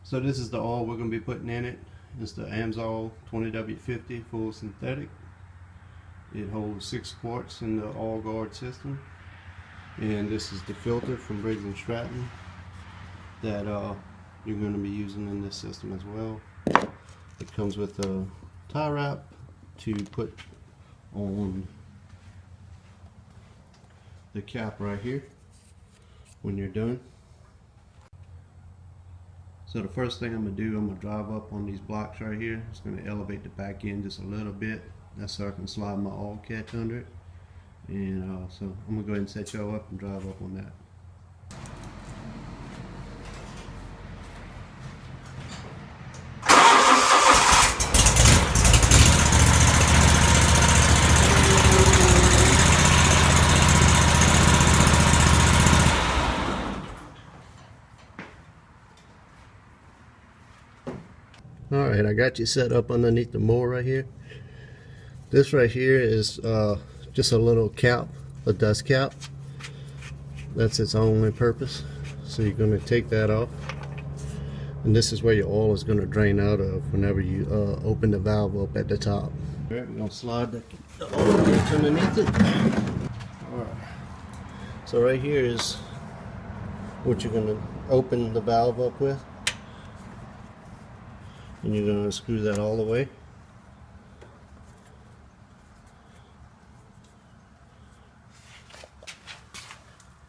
So this is the oil we're going to be putting in it. It's the Amsoil 20W50 full synthetic. It holds 6 quarts in the Oil Guard system. And this is the filter from Briggs & Stratton that you're going to be using in this system as well. It comes with a tie wrap to put on the cap right here when you're done. So the first thing I'm going to do, I'm going to drive up on these blocks right here. It's going to elevate the back end just a little bit. That's so I can slide my oil catch under it. And so I'm going to go ahead and set y'all up and drive up on that. Alright, I got you set up underneath the mower right here. This right here is just a little cap, a dust cap. That's its only purpose. So you're going to take that off. And this is where your oil is going to drain out of whenever you open the valve up at the top. Alright, we're going to slide the oil catch underneath it. Alright. So right here is what you're going to open the valve up with. And you're going to screw that all the way.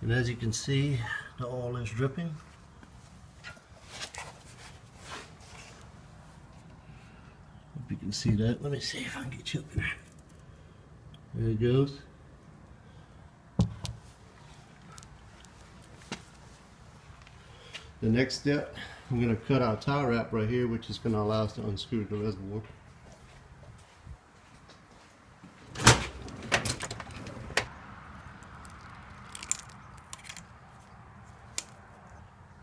And as you can see, the oil is dripping. Hope you can see that. Let me see if I can get you up in there. There it goes. The next step, I'm going to cut our tie wrap right here, which is going to allow us to unscrew the reservoir.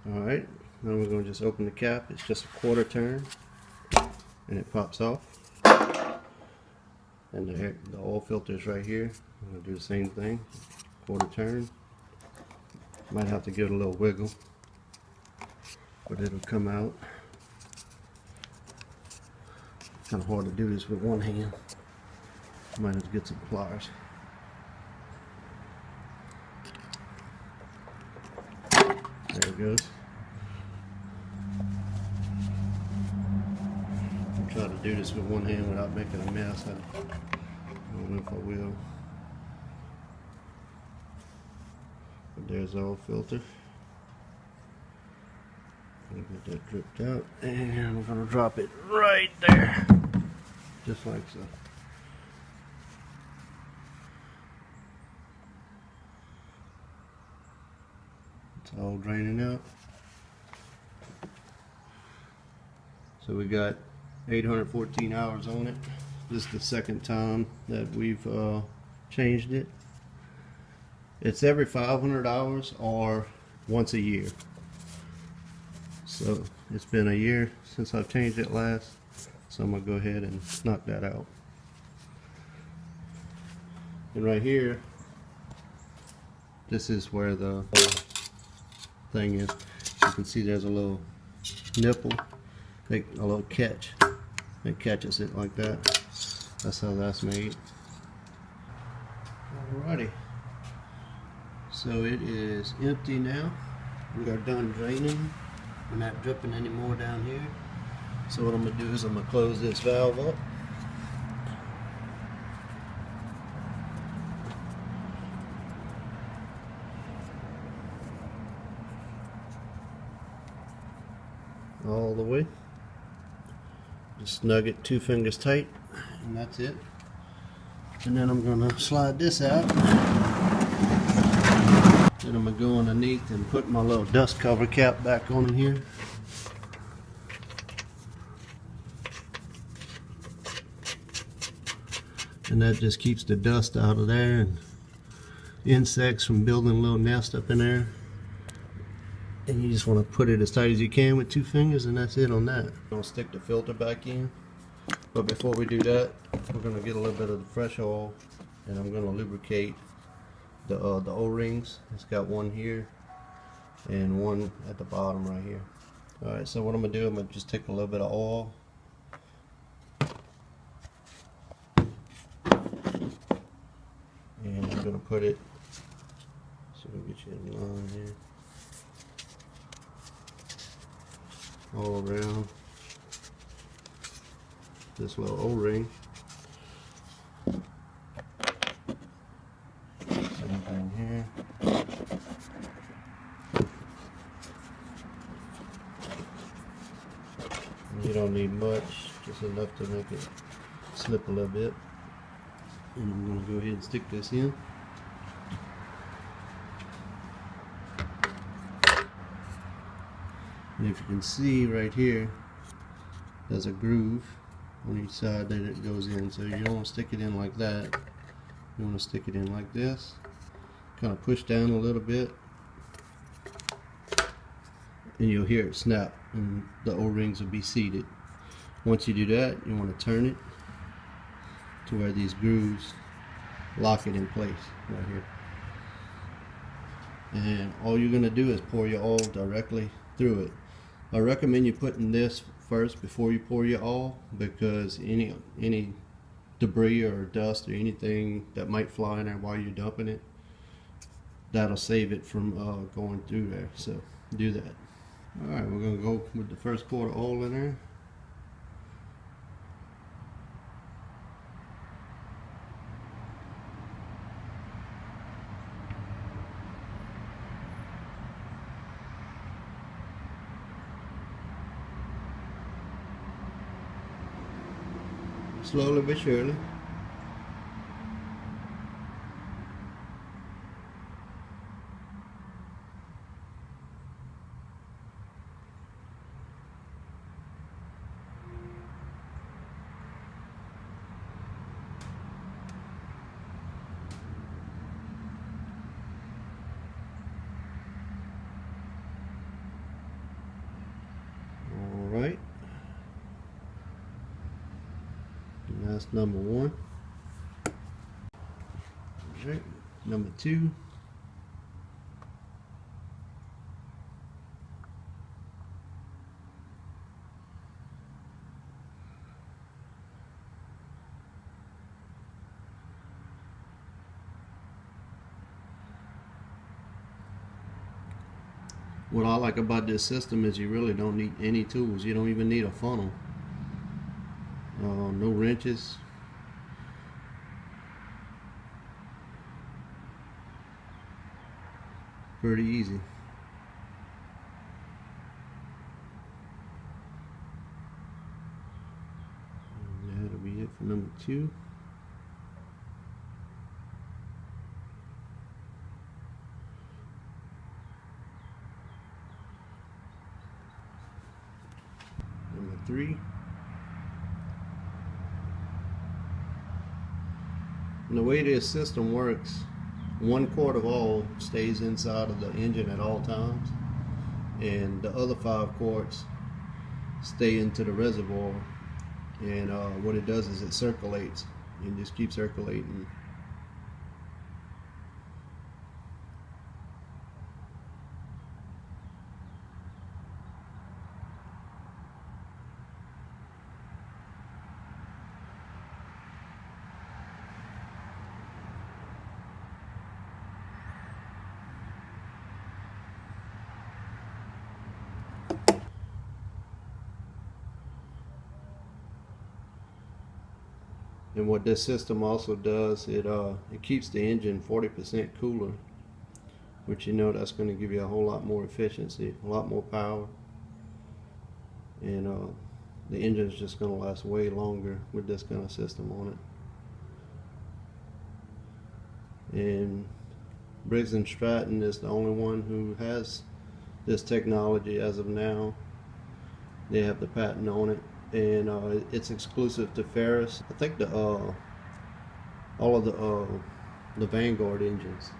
Alright, now we're going to just open the cap. It's just a quarter turn and it pops off. And the oil filter is right here. I'm going to do the same thing. Quarter turn. Might have to give it a little wiggle, but it'll come out. Kind of hard to do this with one hand. Might have to get some pliers. There it goes. I'll try to do this with one hand without making a mess. I don't know if I will. But there's the oil filter. Get that dripped out, and we're going to drop it right there, just like so. It's all draining out. So we got 814 hours on it. This is the second time that we've changed it. It's every 500 hours or once a year. So it's been a year since I've changed it last, so I'm going to go ahead and knock that out. And right here, this is where the thing is. You can see there's a little nipple, a little catch. It catches it like that. That's how that's made. Alrighty. So it is empty now. We are done draining. We're not dripping anymore down here. So what I'm going to do is I'm going to close this valve up. All the way. Just snug it 2 fingers tight, and that's it. And then I'm going to slide this out. Then I'm going to go underneath and put my little dust cover cap back on in here. And that just keeps the dust out of there and insects from building a little nest up in there. And you just want to put it as tight as you can with 2 fingers, and that's it on that. I'll stick the filter back in. But before we do that, we're going to get a little bit of the fresh oil, and I'm going to lubricate the O-rings. It's got one here and one at the bottom right here. Alright, so what I'm going to do, I'm going to just take a little bit of oil. And I'm going to put it, so we'll get you in line here, all around this little O-ring. Same thing here. You don't need much, just enough to make it slip a little bit. And I'm going to go ahead and stick this in. And if you can see right here, there's a groove on each side that it goes in. So you don't want to stick it in like that. You want to stick it in like this. Kind of push down a little bit. And you'll hear it snap, and the O-rings will be seated. Once you do that, you want to turn it to where these grooves lock it in place right here. And all you're going to do is pour your oil directly through it. I recommend you putting this first before you pour your oil, because any debris or dust or anything that might fly in there while you're dumping it, that'll save it from going through there. So do that. Alright, we're going to go with the first quart of oil in there. Slowly but surely. All right. And that's number one. All right. Number two. What I like about this system is you really don't need any tools. You don't even need a funnel. No wrenches. Pretty easy. And that'll be it for number two. Number three. And the way this system works, 1 quart of oil stays inside of the engine at all times, and the other 5 quarts stay into the reservoir. And what it does is it circulates and just keeps circulating. And what this system also does, it keeps the engine 40% cooler, which you know that's going to give you a whole lot more efficiency, a lot more power, and the engine is just going to last way longer with this kind of system on it. And Briggs & Stratton is the only one who has this technology as of now. They have the patent on it. And it's exclusive to Ferris. I think all of the Vanguard engines,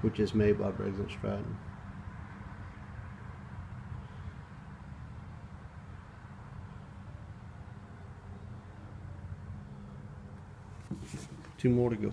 which is made by Briggs & Stratton. Two more to go.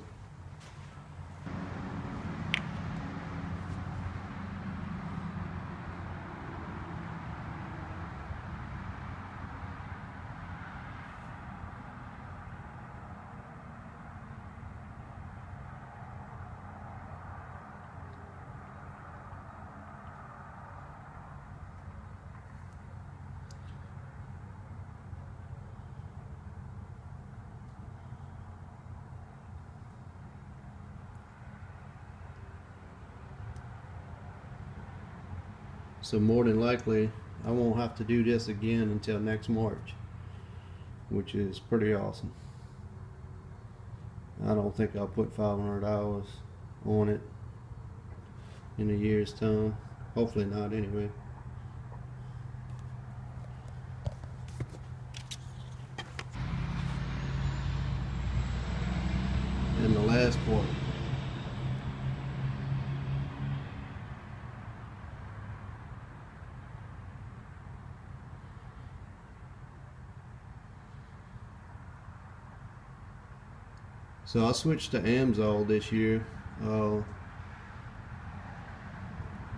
So more than likely I won't have to do this again until next March, which is pretty awesome. I don't think I'll put 500 hours on it in a year's time. Hopefully not, anyway. And the last part. So I switched to Amsoil this year. I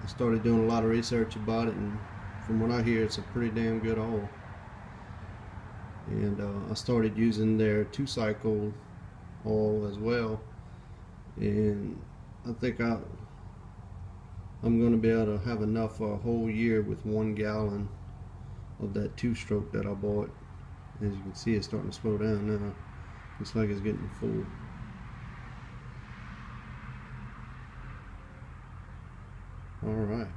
started doing a lot of research about it, and from what I hear, it's a pretty damn good oil. And I started using their 2-cycle oil as well, and I think I'm going to be able to have enough for a whole year with 1 gallon of that 2-stroke that I bought. As you can see, it's starting to slow down now. Looks like it's getting full. Alright.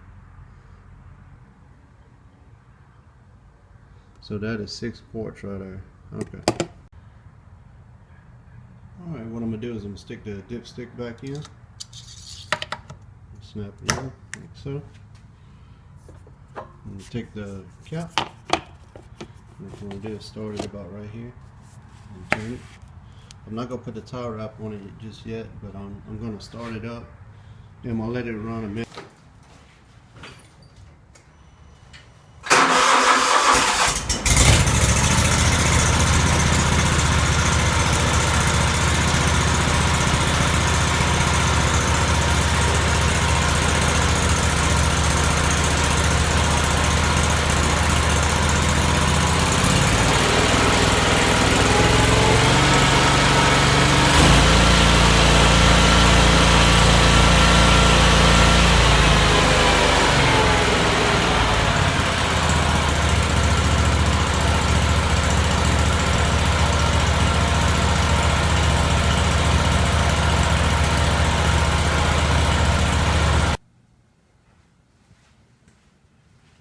So that is 6 quarts right there. Okay. Alright, what I'm going to do is I'm going to stick the dipstick back in. Snap it in, like so. I'm going to take the cap. What I'm going to do is start it about right here and turn it. I'm not going to put the towel wrap on it just yet, but I'm going to start it up and I'm going to let it run a minute.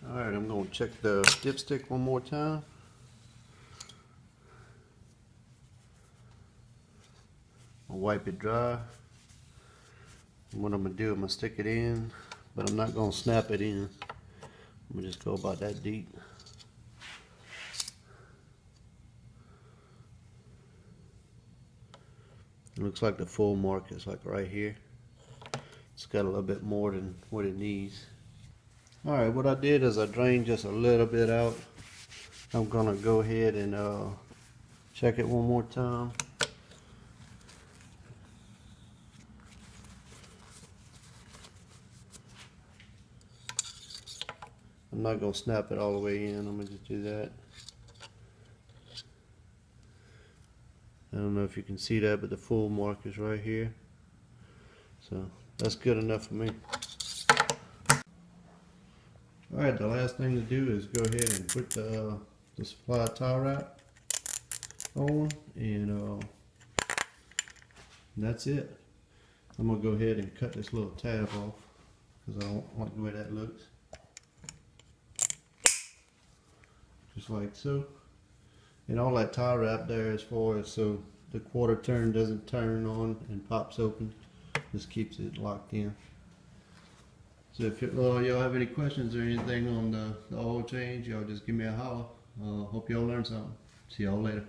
Alright, I'm going to check the dipstick one more time. I'll wipe it dry. And what I'm going to do, I'm going to stick it in, but I'm not going to snap it in. I'm going to just go about that deep. It looks like the full mark is like right here. It's got a little bit more than what it needs. Alright, what I did is I drained just a little bit out. I'm gonna go ahead and check it one more time. I'm not gonna snap it all the way in, I'm gonna just do that. I don't know if you can see that, but the full mark is right here. So that's good enough for me. Alright, the last thing to do is go ahead and put the supply towel wrap on, and that's it. I'm going to go ahead and cut this little tab off because I don't like the way that looks. Just like so. And all that towel wrap there as far as so the quarter turn doesn't turn on and pops open, just keeps it locked in. So if y'all have any questions or anything on the oil change, y'all just give me a holler. Hope y'all learn something. See y'all later.